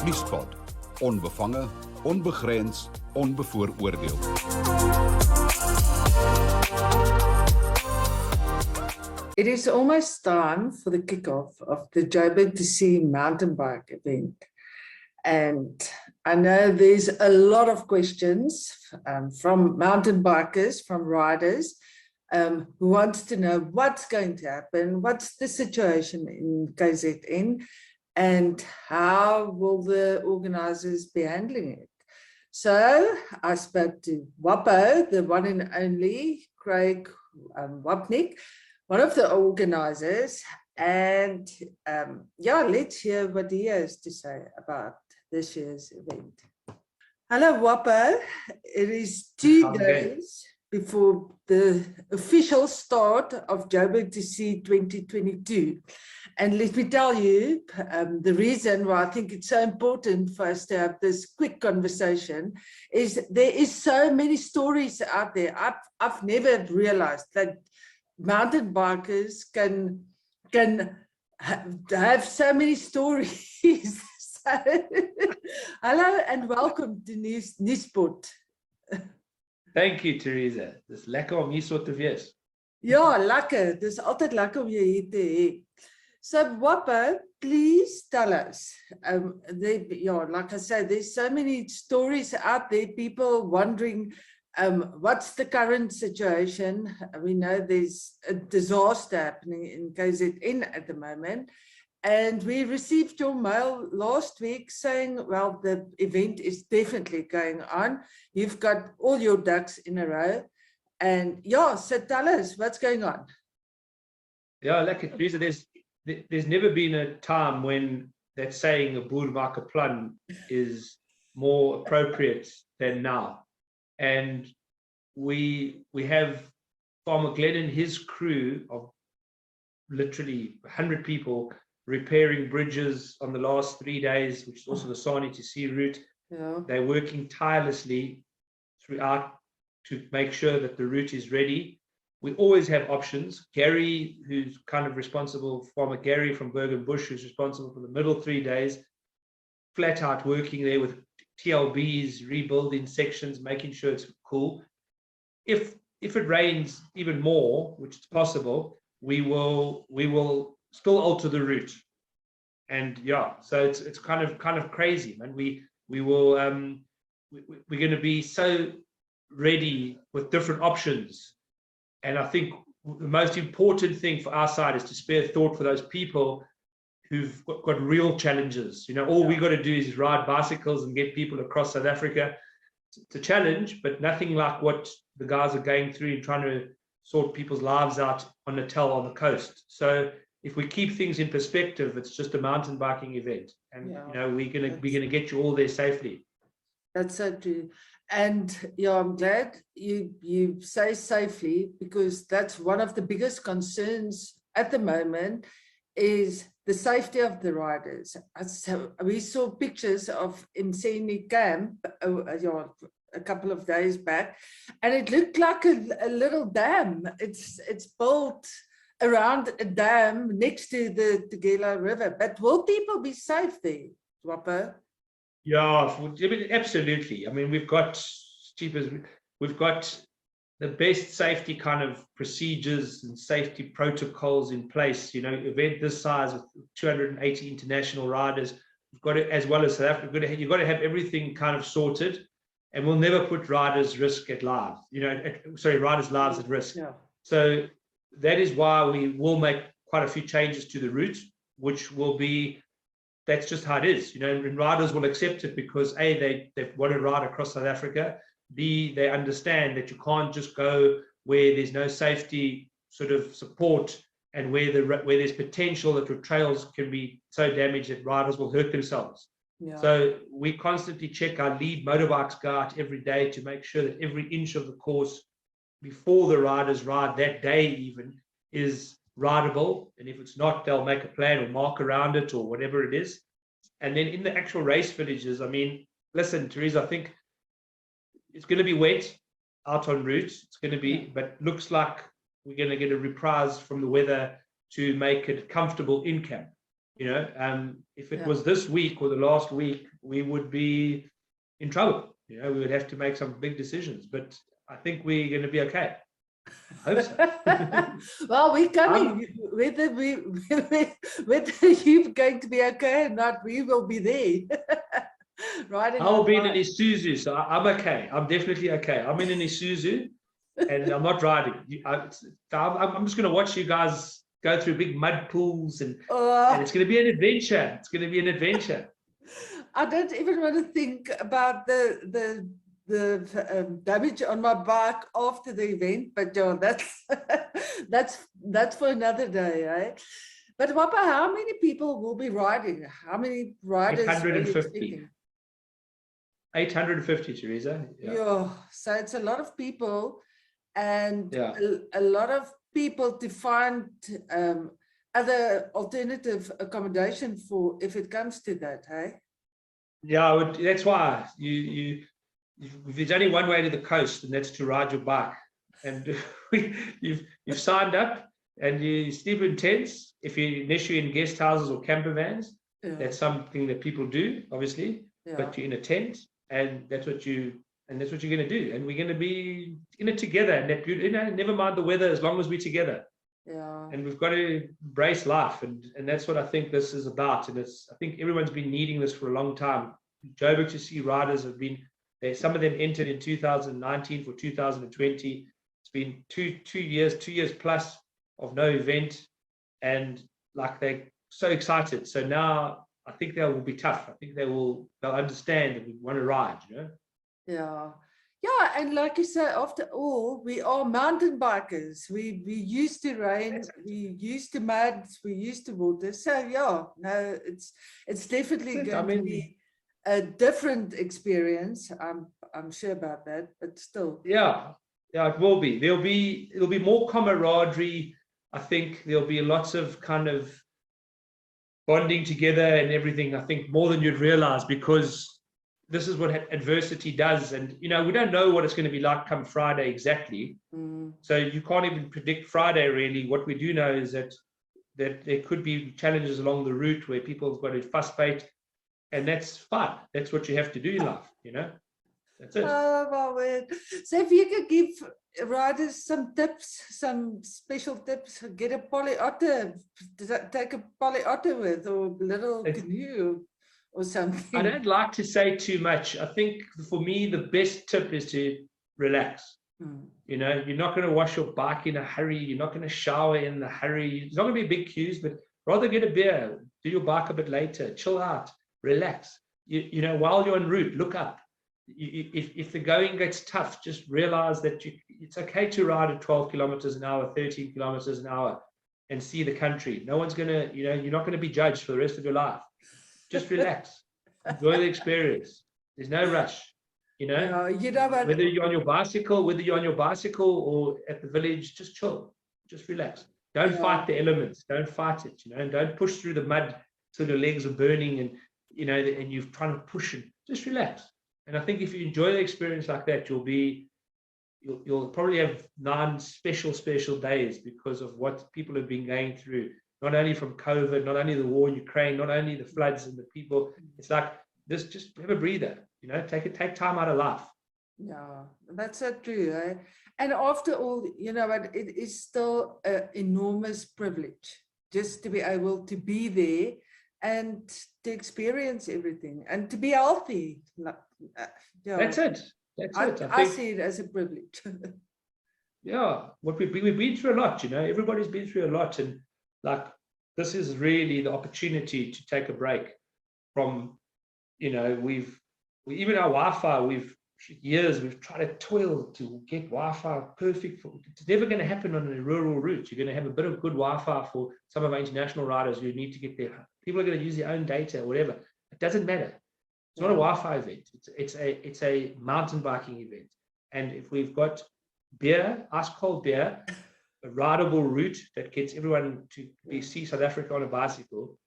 Nuuspod. Onbevange, onbegrens, onbevooroordeel. It is almost time for the kickoff of the Joberg2C mountain bike event. And I know there's a lot of questions from mountain bikers, from riders, who wants to know what's going to happen, what's the situation in KZN, and how will the organisers be handling it. So I spoke to Wapo, the one and only Craig Wapnick, one of the organisers, and let's hear what he has to say about this year's event. Hello, Wapo. It is 2 days before the official start of Joberg2C 2022. And let me tell you, the reason why I think it's so important for us to have this quick conversation is there is so many stories out there. I've never realized that mountain bikers can have so many stories. So, hello and welcome to Nuuspod. Thank you, Teresa. Dis lekker om hier so te wees. Ja, lekker. Dis altyd lekker om jou hier te hê. So, Wapo, please tell us. Like I said, there's so many stories out there, people wondering what's the current situation. We know there's a disaster happening in KZN at the moment. And we received your mail last week saying, well, the event is definitely going on. You've got all your ducks in a row. And so tell us what's going on. Yeah, lekker, Teresa, there's never been a time when that saying, 'n boer maak 'n plan,' is more appropriate than now. And we have Farmer Glenn and his crew of literally 100 people repairing bridges on the last 3 days, which is also the Sani to Sea route. Yeah. They're working tirelessly throughout to make sure that the route is ready. We always have options. Gary, who's kind of responsible, Farmer Gary from Bergen Bush, who's responsible for the middle 3 days, flat out working there with TLBs, rebuilding sections, making sure it's cool. If it rains even more, which is possible, we will still alter the route. And so it's kind of crazy, man. We're going to be so ready with different options. And I think the most important thing for our side is to spare thought for those people who've got real challenges. All we got to do is ride bicycles and get people across South Africa. It's a challenge, but nothing like what the guys are going through and trying to sort people's lives out on Natal on the coast. So if we keep things in perspective, it's just a mountain biking event, and we're gonna get you all there safely. That's so true. And I'm glad you say safely, because that's one of the biggest concerns at the moment is the safety of the riders. So we saw pictures of Mseni camp a couple of days back, and it looked like a little dam. It's built around a dam next to the Tugela River. But will people be safe there, Wapo? Yeah, absolutely. I mean, we've got the best safety kind of procedures and safety protocols in place. Event this size with 280 international riders, we've got it, as well as South Africa. You've got to have everything kind of sorted, and we'll never put riders' lives at risk. Yeah. So that is why we will make quite a few changes to the route, which will be, that's just how it is, and riders will accept it because A, they want to ride across South Africa. B, they understand that you can't just go where there's no safety sort of support, and where there's potential that your trails can be so damaged that riders will hurt themselves. Yeah. So we constantly check our lead motorbikes go out every day to make sure that every inch of the course before the riders ride that day even is rideable, and if it's not, they'll make a plan or mark around it or whatever it is. And then in the actual race villages, I mean, listen, Teresa, I think it's going to be wet out en route. It's going to be, but looks like we're going to get a reprise from the weather to make it comfortable in camp. You know, if it Yeah. was this week or the last week, we would be in trouble. You know, we would have to make some big decisions. But I think we're going to be okay. I hope so. Well, we're coming. Whether whether you're going to be okay or not, we will be there. Riding I'll on be in an bike. Isuzu, so I'm okay. I'm definitely okay. I'm in an Isuzu, and I'm not riding. I'm just going to watch you guys go through big mud pools, and it's going to be an adventure. It's going to be an adventure. I don't even want to think about the damage on my bike after the event, but John, that's for another day, eh? But Wappa, how many people will be riding? How many riders are you 850. expecting? 850, Teresa. Yeah, so it's a lot of people, and Yeah. a lot of people to find other alternative accommodation for if it comes to that, hey? Yeah, that's why there's only one way to the coast, and that's to ride your bike. And you've signed up, and you sleep in tents. If you're initially in guest houses or camper vans, that's something that people do, obviously. But you're in a tent, and that's what you're going to do. And we're going to be in it together. And that, you know, never mind the weather, as long as we're together. Yeah. And we've got to embrace life, and that's what I think this is about. And I think everyone's been needing this for a long time. Joberg2C riders have been there. Some of them entered in 2019 for 2020. It's been two years plus of no event, and like they're so excited. So now I think they will be tough. I think they'll understand that we want to ride. You know. Yeah, and like you say, after all, we are mountain bikers. We used to rain, we used to mud, we used to water. So yeah, no, it's definitely going to be a different experience. I'm sure about that, but still. Yeah, it will be. It'll be more camaraderie. I think there'll be lots of kind of bonding together and everything. I think more than you'd realize, because this is what adversity does. And, you know, we don't know what it's going to be like come Friday exactly. So you can't even predict Friday, really. What we do know is that there could be challenges along the route where people have got to fuss bait, and that's fun. That's what you have to do in life, you know. That's it. Oh, my word. So if you could give riders some tips, some special tips, get a poly otter, take a poly otter with, or a little canoe or something. I don't like to say too much. I think for me, the best tip is to relax. You know, you're not going to wash your bike in a hurry. You're not going to shower in a hurry. It's not going to be big queues, but rather get a beer, do your bike a bit later, chill out, relax. You know, while you're en route, look up. If the going gets tough, just realize that it's okay to ride at 12 kilometers an hour, 13 kilometers an hour, and see the country. No one's going to, you know, you're not going to be judged for the rest of your life. Just relax, enjoy the experience. There's no rush, you know. You know what? Whether you're on your bicycle or at the village, just chill, just relax. Don't fight the elements. Don't fight it, you know. And don't push through the mud till your legs are burning, and you know, and you're trying to push it. Just relax. And I think if you enjoy the experience like that, you'll probably have 9 special days because of what people have been going through. Not only from COVID, not only the war in Ukraine, not only the floods and the people. It's like this, just have a breather, you know, take time out of life. Yeah, that's so true. Eh? And after all, you know what, it is still an enormous privilege just to be able to be there and to experience everything and to be healthy. Yeah. That's it. I see it as a privilege. Yeah, what we've been through a lot, you know, everybody's been through a lot, and like, this is really the opportunity to take a break from, you know, even our Wi-Fi, we've tried to toil to get Wi-Fi perfect. It's never going to happen on a rural route. You're going to have a bit of good Wi-Fi for some of our international riders who need to get there. People are going to use their own data or whatever. It doesn't matter. It's not a Wi-Fi event. It's a mountain biking event. And if we've got beer, ice cold beer, a rideable route that gets everyone to see South Africa on a bicycle,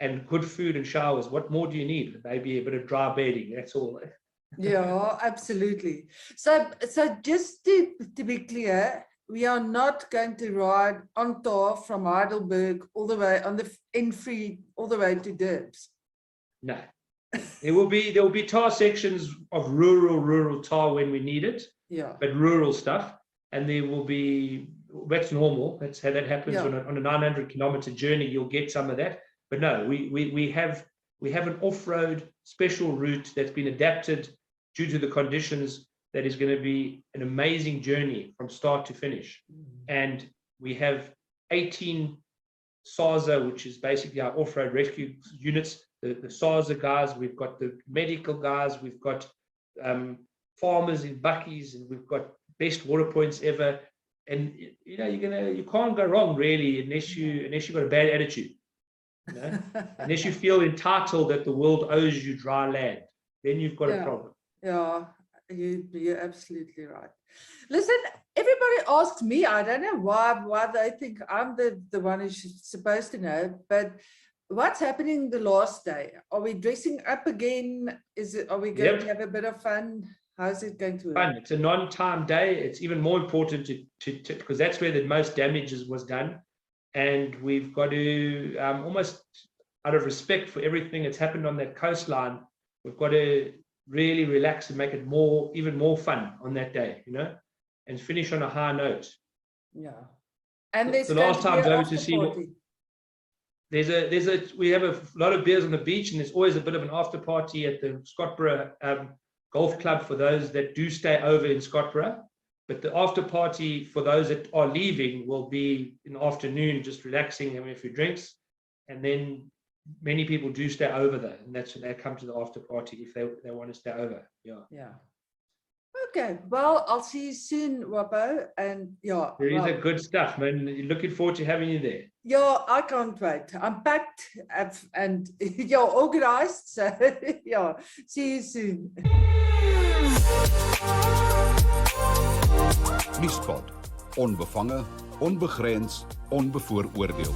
and good food and showers, what more do you need? Maybe a bit of dry bedding, that's all. Yeah, absolutely. So just to be clear, we are not going to ride on tar from Heidelberg all the way on the N3 all the way to Durbs. No. There will be tar sections of rural tar when we need it, Yeah. but rural stuff, and there will be, that's normal. That's how that happens. Yeah. On a 900-kilometer journey. You'll get some of that, but no, we have an off-road special route that's been adapted due to the conditions. That is going to be an amazing journey from start to finish. And we have 18 SARSA, which is basically our off-road rescue units, the SARSA guys, we've got the medical guys, we've got farmers in buckies, and we've got best water points ever. And you know, you can't go wrong really unless you've got a bad attitude. You know? Unless you feel entitled that the world owes you dry land, then you've got a problem. Yeah. You're absolutely right. Listen, everybody asks me, I don't know why they think I'm the one who's supposed to know, but what's happening the last day? Are we dressing up again? Are we going to have a bit of fun? How's it going to work? Fun. It's a non-time day. It's even more important to because that's where the most damage was done. And we've got to, almost out of respect for everything that's happened on that coastline, we've got to really relax and make it even more fun on that day, you know, and finish on a high note. Yeah. And there's the last time Joberg2C, we have a lot of beers on the beach, and there's always a bit of an after party at the Scottborough Golf Club for those that do stay over in Scottborough. But the after party for those that are leaving will be in the afternoon, just relaxing, having a few drinks, and then many people do stay over there, and that's when they come to the after party if they want to stay over. Yeah. Okay, well, I'll see you soon, Wapo, and yeah. Teresa, good stuff, man. Looking forward to having you there. Yeah, I can't wait. I'm packed and you're organized, so yeah, see you soon. Nuuspod. Onbevange, onbegrens, onbevooroordeel.